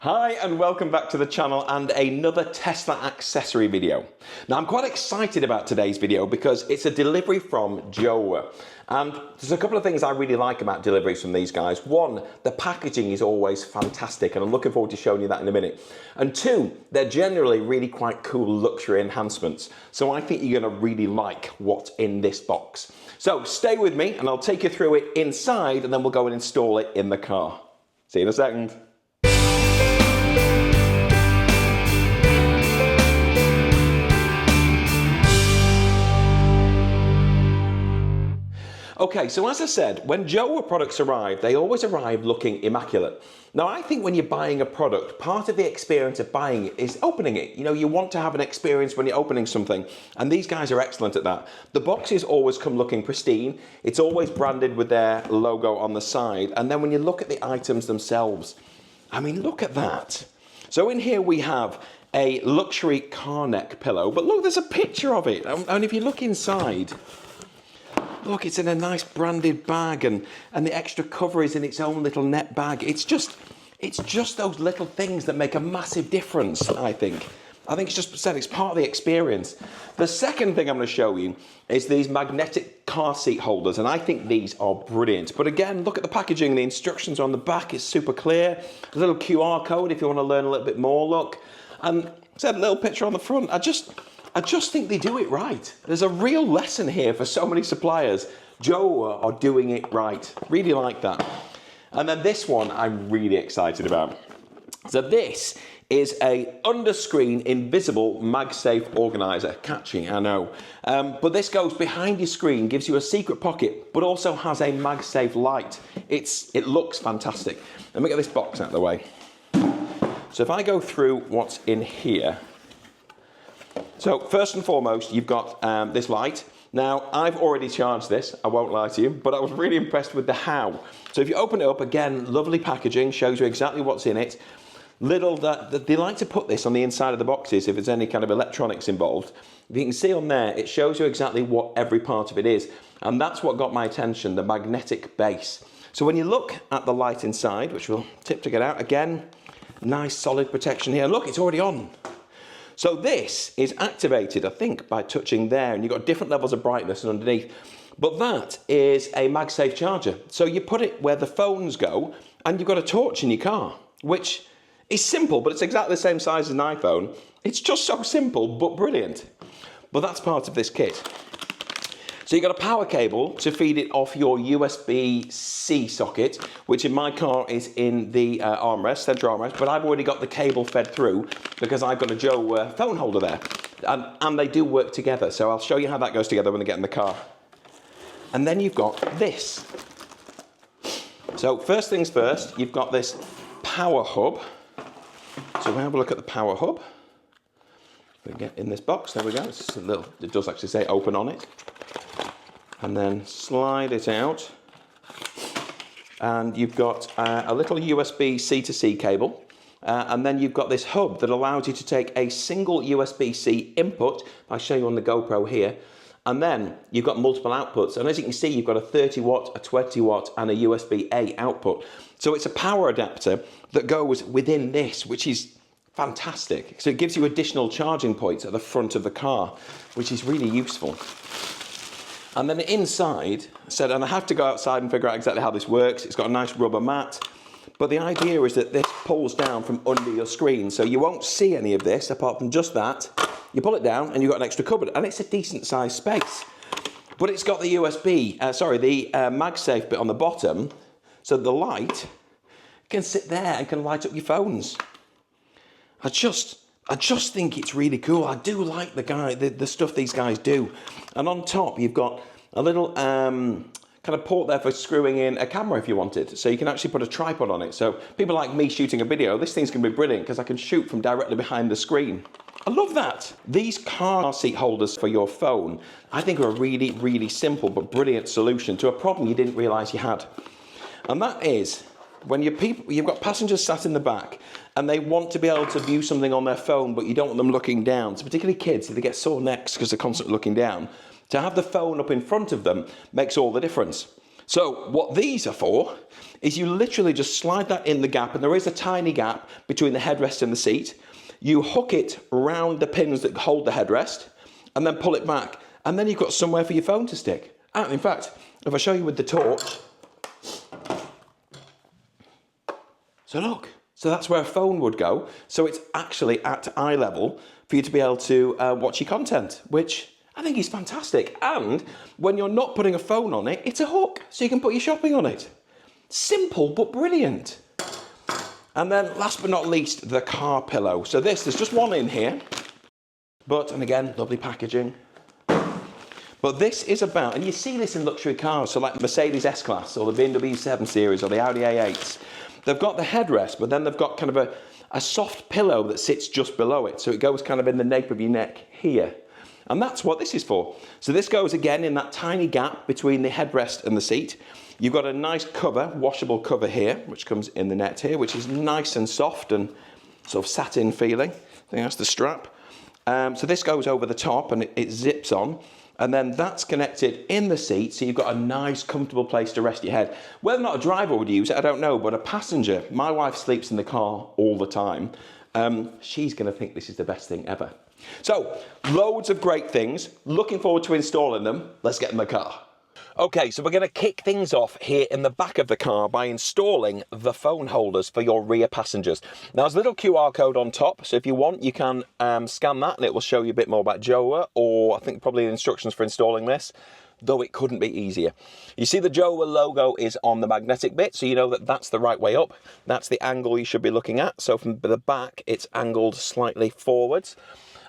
Hi and welcome back to the channel and another Tesla accessory video. Now I'm quite excited about today's video because it's a delivery from Jowua. And there's a couple of things I really like about deliveries from these guys. One, the packaging is always fantastic and I'm looking forward to showing you that in a minute. And two, they're generally really quite cool luxury enhancements. So I think you're going to really like what's in this box. So stay with me and I'll take you through it inside and then we'll go and install it in the car. See you in a second. Okay, so as I said, when Jowua products arrive, they always arrive looking immaculate. Now, I think when you're buying a product, part of the experience of buying it is opening it. You know, you want to have an experience when you're opening something, and these guys are excellent at that. The boxes always come looking pristine. It's always branded with their logo on the side, and then when you look at the items themselves, I mean, look at that. So in here we have a luxury car neck pillow, but look, there's a picture of it, and if you look inside, look, it's in a nice branded bag and the extra cover is in its own little net bag. It's just those little things that make a massive difference, I think. I think it's just said it's part of the experience. The second thing I'm going to show you is these magnetic car seat holders, and I think these are brilliant. But again, look at the packaging. The instructions are on the back. It's super clear. A little QR code if you want to learn a little bit more, look. And said a little picture on the front. I just think they do it right. There's a real lesson here for so many suppliers. Jowua are doing it right. Really like that. And then this one I'm really excited about. So this is a under-screen invisible MagSafe organizer. Catchy, I know. But this goes behind your screen, gives you a secret pocket, but also has a MagSafe light. It looks fantastic. Let me get this box out of the way. So if I go through what's in here, so first and foremost, you've got this light. Now, I've already charged this, I won't lie to you, but I was really impressed with the how. So if you open it up, again, lovely packaging, shows you exactly what's in it. They like to put this on the inside of the boxes if there's any kind of electronics involved. If you can see on there, it shows you exactly what every part of it is. And that's what got my attention, the magnetic base. So when you look at the light inside, which we'll tip to get out, again, nice solid protection here. Look, it's already on. So this is activated, I think, by touching there, and you've got different levels of brightness and underneath. But that is a MagSafe charger. So you put it where the phones go, and you've got a torch in your car, which is simple, but it's exactly the same size as an iPhone. It's just so simple, but brilliant. But that's part of this kit. So you've got a power cable to feed it off your USB-C socket, which in my car is in the armrest, central armrest, but I've already got the cable fed through because I've got a Jowua phone holder there. And they do work together, so I'll show you how that goes together when they get in the car. And then you've got this. So first things first, you've got this power hub. So we'll have a look at the power hub. We get in this box, there we go. It's just a little, it does actually say open on it. And then slide it out, and you've got a little USB C-to-C cable, and then you've got this hub that allows you to take a single USB-C input. I'll show you on the GoPro here, and then you've got multiple outputs, and as you can see, you've got a 30 watt, a 20 watt, and a USB-A output. So it's a power adapter that goes within this, which is fantastic. So it gives you additional charging points at the front of the car, which is really useful. And then inside, and I have to go outside and figure out exactly how this works. It's got a nice rubber mat. But the idea is that this pulls down from under your screen. So you won't see any of this apart from just that. You pull it down and you've got an extra cupboard. And it's a decent sized space. But it's got the MagSafe bit on the bottom. So the light can sit there and can light up your phones. I just think it's really cool. I do like the stuff these guys do. And on top, you've got a little kind of port there for screwing in a camera if you wanted. So you can actually put a tripod on it. So people like me shooting a video, this thing's going to be brilliant because I can shoot from directly behind the screen. I love that. These car seat holders for your phone, I think are a really, really simple but brilliant solution to a problem you didn't realise you had. And that is, when you've got passengers sat in the back and they want to be able to view something on their phone, but you don't want them looking down. So particularly kids, if they get sore necks because they're constantly looking down, to have the phone up in front of them makes all the difference. So what these are for is you literally just slide that in the gap, and there is a tiny gap between the headrest and the seat. You hook it around the pins that hold the headrest and then pull it back, and then you've got somewhere for your phone to stick. And in fact, if I show you with the torch, so look, so that's where a phone would go. So it's actually at eye level for you to be able to watch your content, which I think is fantastic. And when you're not putting a phone on it, it's a hook, so you can put your shopping on it. Simple, but brilliant. And then last but not least, the car pillow. So there's just one in here, and again, lovely packaging. But this is about, and you see this in luxury cars, so like the Mercedes S-Class or the BMW 7 Series or the Audi A8s. They've got the headrest, but then they've got kind of a soft pillow that sits just below it. So it goes kind of in the nape of your neck here. And that's what this is for. So this goes again in that tiny gap between the headrest and the seat. You've got a nice cover, washable cover here, which comes in the net here, which is nice and soft and sort of satin feeling. I think that's the strap. So this goes over the top and it zips on. And then that's connected in the seat, so you've got a nice, comfortable place to rest your head. Whether or not a driver would use it, I don't know, but a passenger, my wife sleeps in the car all the time. She's going to think this is the best thing ever. So, loads of great things. Looking forward to installing them. Let's get in the car. Okay, so we're going to kick things off here in the back of the car by installing the phone holders for your rear passengers. Now, there's a little QR code on top, so if you want, you can scan that and it will show you a bit more about Jowua, or I think probably the instructions for installing this, though it couldn't be easier. You see the Jowua logo is on the magnetic bit, so you know that that's the right way up. That's the angle you should be looking at. So from the back, it's angled slightly forwards.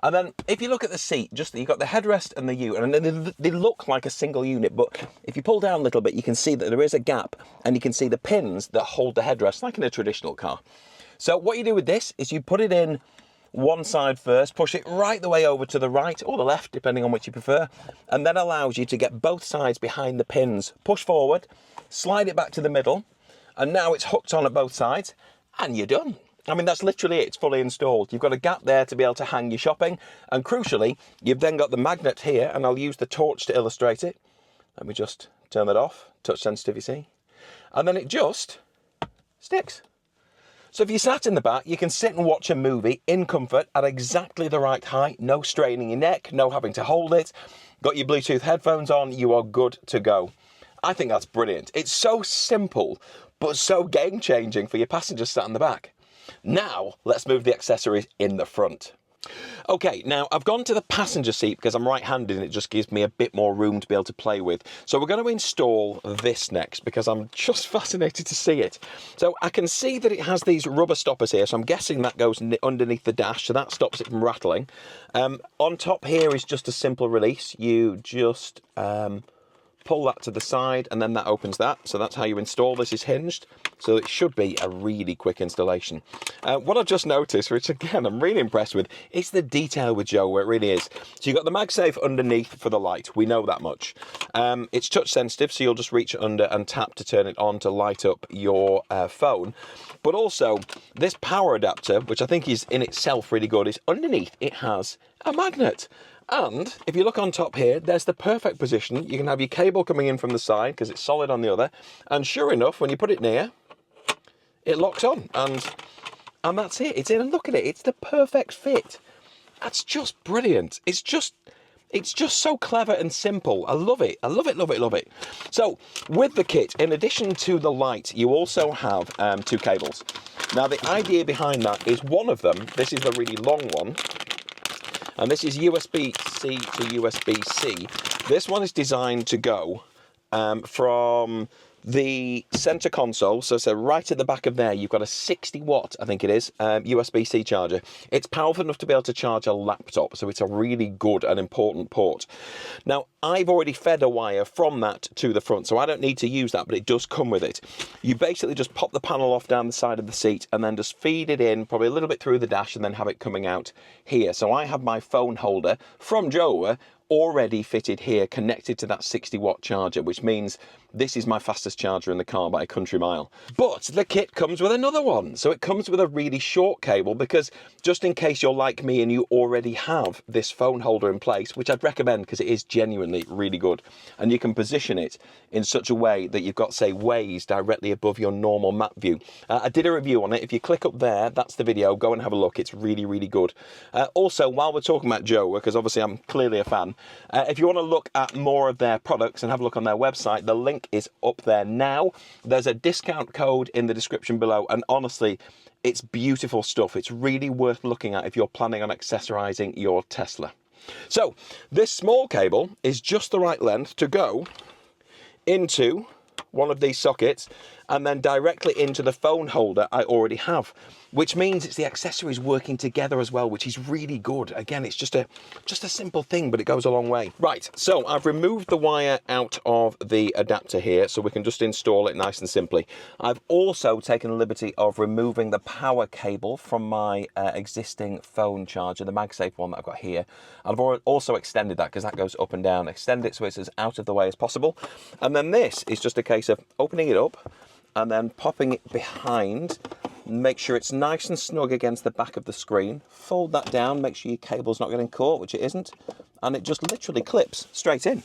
And then if you look at the seat, you've got the headrest and the U, and they look like a single unit, but if you pull down a little bit, you can see that there is a gap, and you can see the pins that hold the headrest, like in a traditional car. So what you do with this is you put it in one side first, push it right the way over to the right or the left, depending on which you prefer, and then allows you to get both sides behind the pins, push forward, slide it back to the middle, and now it's hooked on at both sides, and you're done. I mean, that's literally it. It's fully installed. You've got a gap there to be able to hang your shopping. And crucially, you've then got the magnet here, and I'll use the torch to illustrate it. Let me just turn that off. Touch sensitive, you see. And then it just sticks. So if you sat in the back, you can sit and watch a movie in comfort at exactly the right height. No straining your neck, no having to hold it. Got your Bluetooth headphones on, you are good to go. I think that's brilliant. It's so simple, but so game-changing for your passengers sat in the back. Now, let's move the accessories in the front. Okay, now I've gone to the passenger seat because I'm right-handed and it just gives me a bit more room to be able to play with. So we're going to install this next because I'm just fascinated to see it. So I can see that it has these rubber stoppers here, so I'm guessing that goes underneath the dash, so that stops it from rattling. On top here is just a simple release. You just pull that to the side and then that opens that. So that's how you install this. Is hinged, so it should be a really quick installation. What I've just noticed, which again I'm really impressed with, is the detail with Jowua. It really is. So you've got the MagSafe underneath for the light, we know that much. It's touch sensitive, so you'll just reach under and tap to turn it on to light up your phone. But also this power adapter, which I think is in itself really good, is underneath it has a magnet. And if you look on top here, there's the perfect position. You can have your cable coming in from the side because it's solid on the other. And sure enough, when you put it near, it locks on. And that's it. It's in, and look at it. It's the perfect fit. That's just brilliant. It's just so clever and simple. I love it. I love it, love it, love it. So with the kit, in addition to the light, you also have two cables. Now the idea behind that is one of them, this is the really long one, and this is USB-C to USB-C. This one is designed to go from the center console, so right at the back of there, you've got a 60 watt, I think it is, USB-C charger. It's powerful enough to be able to charge a laptop, so it's a really good and important port. Now, I've already fed a wire from that to the front, so I don't need to use that, but it does come with it. You basically just pop the panel off down the side of the seat and then just feed it in, probably a little bit through the dash, and then have it coming out here. So I have my phone holder from Jowua already fitted here, connected to that 60 watt charger, which means This is my fastest charger in the car by a country mile. But the kit comes with another one. So it comes with a really short cable, because just in case you're like me and you already have this phone holder in place, which I'd recommend because it is genuinely really good, and you can position it in such a way that you've got, say, Waze directly above your normal map view. I did a review on it. If you click up there, that's the video. Go and have a look. It's really, really good. Also, while we're talking about Jowua, because obviously I'm clearly a fan, if you want to look at more of their products and have a look on their website, the link is up there now. There's a discount code in the description below, and honestly, it's beautiful stuff. It's really worth looking at if you're planning on accessorizing your Tesla. So this small cable is just the right length to go into one of these sockets and then directly into the phone holder I already have, which means it's the accessories working together as well, which is really good. Again, it's just a simple thing, but it goes a long way. Right, so I've removed the wire out of the adapter here, so we can just install it nice and simply. I've also taken the liberty of removing the power cable from my existing phone charger, the MagSafe one that I've got here. I've also extended that because that goes up and down. Extend it so it's as out of the way as possible. And then this is just a case of opening it up and then popping it behind. Make sure it's nice and snug against the back of the screen. Fold that down, make sure your cable's not getting caught, which it isn't. And it just literally clips straight in.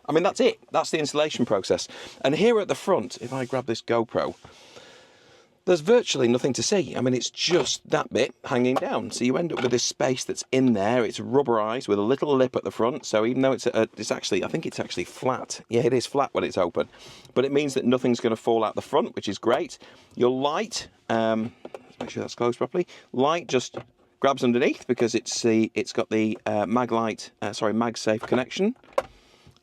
I mean, that's it. That's the installation process. And here at the front, if I grab this GoPro, there's virtually nothing to see. I mean, it's just that bit hanging down. So you end up with this space that's in there. It's rubberized with a little lip at the front. So even though it's actually, I think it's actually flat. Yeah, it is flat when it's open. But it means that nothing's going to fall out the front, which is great. Your light, let's make sure that's closed properly. Light just grabs underneath because it's got the MagSafe connection.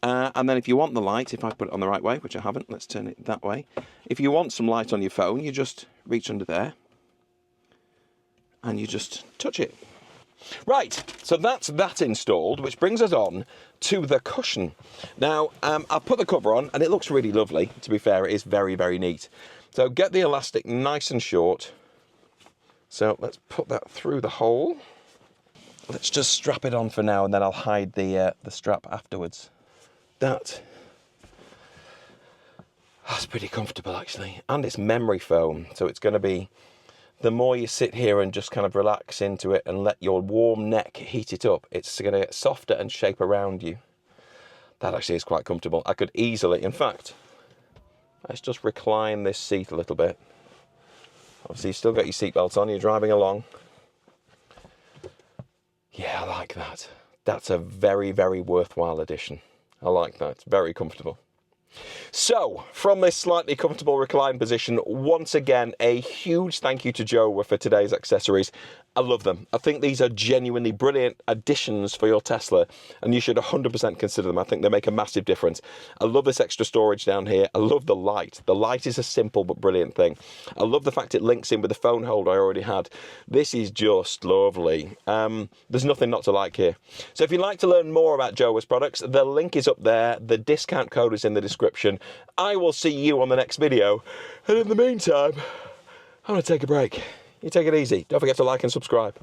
And then if you want the light, if I put it on the right way, which I haven't, let's turn it that way. If you want some light on your phone, you just reach under there and you just touch it. Right, so that's that installed, which brings us on to the cushion. Now, I'll put the cover on and it looks really lovely. To be fair, it is very, very neat. So get the elastic nice and short. So let's put that through the hole. Let's just strap it on for now and then I'll hide the strap afterwards. That's pretty comfortable actually, and it's memory foam, so it's going to be, the more you sit here and just kind of relax into it and let your warm neck heat it up, it's going to get softer and shape around you. That actually is quite comfortable. I could easily, in fact, let's just recline this seat a little bit. Obviously you still got your seatbelt on, you're driving along. Yeah, I like that. That's a very, very worthwhile addition. I like that, it's very comfortable. So, from this slightly comfortable recline position, once again, a huge thank you to Jowua for today's accessories. I love them. I think these are genuinely brilliant additions for your Tesla, and you should 100% consider them. I think they make a massive difference. I love this extra storage down here. I love the light. The light is a simple but brilliant thing. I love the fact it links in with the phone holder I already had. This is just lovely. There's nothing not to like here. So if you'd like to learn more about Jowua's products, the link is up there. The discount code is in the description. I will see you on the next video. And in the meantime, I'm going to take a break. You take it easy. Don't forget to like and subscribe.